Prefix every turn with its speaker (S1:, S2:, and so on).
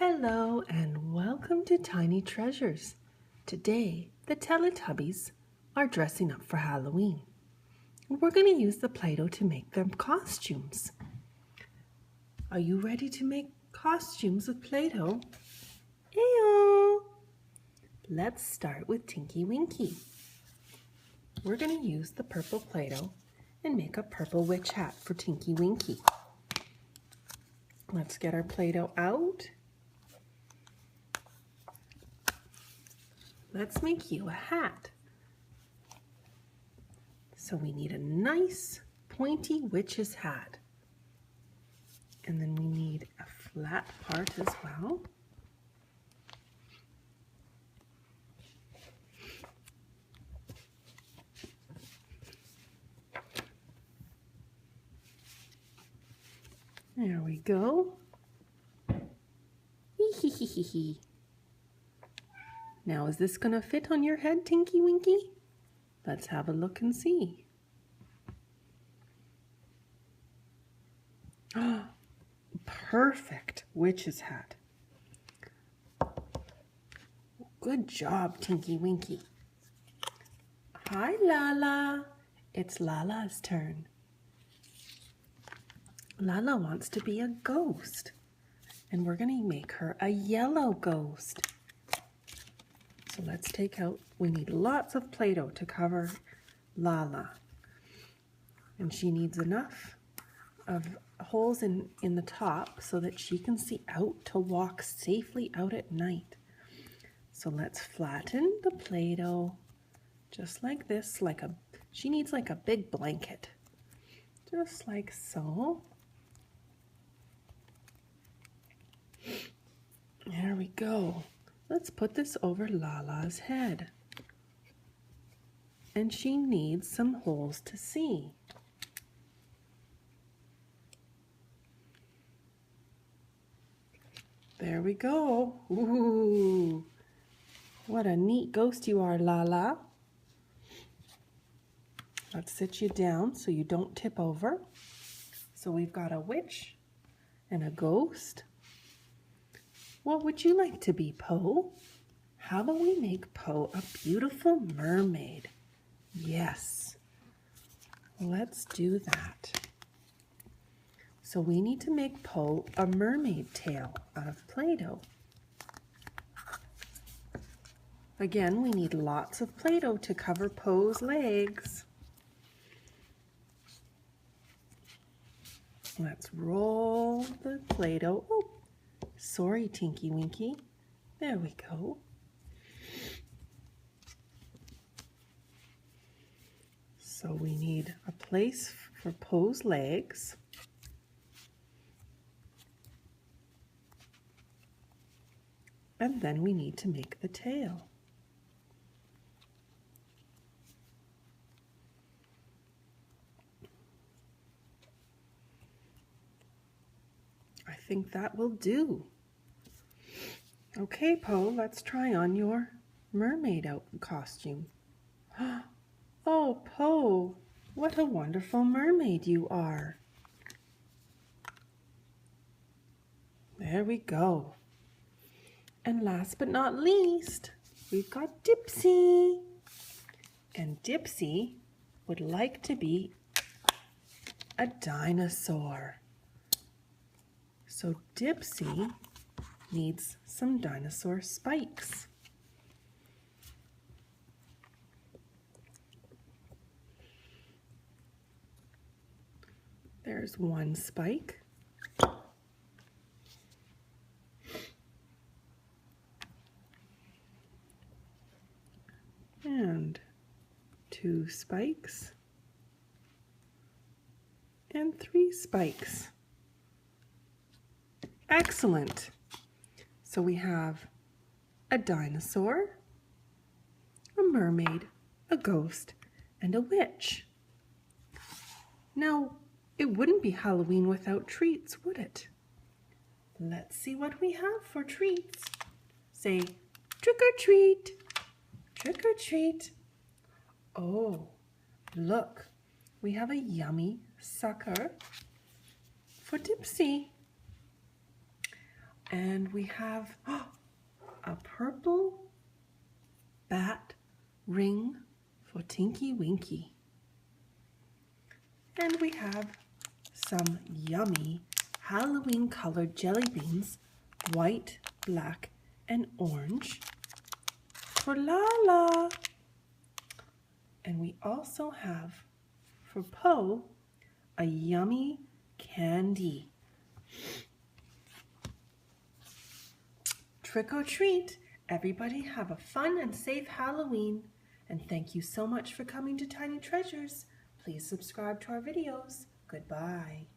S1: Hello and welcome to Tiny Treasures. Today, the Teletubbies are dressing up for Halloween. And we're going to use the Play-Doh to make them costumes. Are you ready to make costumes with Play-Doh? Heyo! Let's start with Tinky Winky. We're going to use the purple Play-Doh and make a purple witch hat for Tinky Winky. Let's get our Play-Doh out. Let's make you a hat. So we need a nice pointy witch's hat. And then we need a flat part as well. There we go. Hee. Now, is this going to fit on your head, Tinky Winky? Let's have a look and see. Oh, perfect witch's hat. Good job, Tinky Winky. Hi, Lala. It's Lala's turn. Lala wants to be a ghost, and we're going to make her a yellow ghost. So let's take out, we need lots of Play-Doh to cover Lala. And she needs enough of holes in the top so that she can see out to walk safely out at night. So let's flatten the Play-Doh just like this, she needs like a big blanket. Just like so. There we go. Let's put this over Lala's head. And she needs some holes to see. There we go. Ooh, what a neat ghost you are, Lala. Let's sit you down so you don't tip over. So we've got a witch and a ghost. What would you like to be, Poe? How about we make Poe a beautiful mermaid? Yes, let's do that. So we need to make Poe a mermaid tail out of Play-Doh. Again, we need lots of Play-Doh to cover Poe's legs. Let's roll the Play-Doh. Oh, sorry, Tinky Winky. There we go. So we need a place for Poe's legs. And then we need to make the tail. I think that will do. Okay, Poe, let's try on your mermaid costume. Oh, Poe, what a wonderful mermaid you are. There we go. And last but not least, we've got Dipsy. And Dipsy would like to be a dinosaur. So Dipsy needs some dinosaur spikes. There's one spike. And 2 spikes. And 3 spikes. Excellent. So we have a dinosaur, a mermaid, a ghost, and a witch. Now, it wouldn't be Halloween without treats, would it? Let's see what we have for treats. Say, trick or treat, trick or treat. Oh, look, we have a yummy sucker for Dipsy. And we have a purple bat ring for Tinky Winky. And we have some yummy Halloween colored jelly beans, white, black, and orange for Lala. And we also have for Po a yummy candy. Trick or treat! Everybody have a fun and safe Halloween. And thank you so much for coming to Tiny Treasures. Please subscribe to our videos. Goodbye.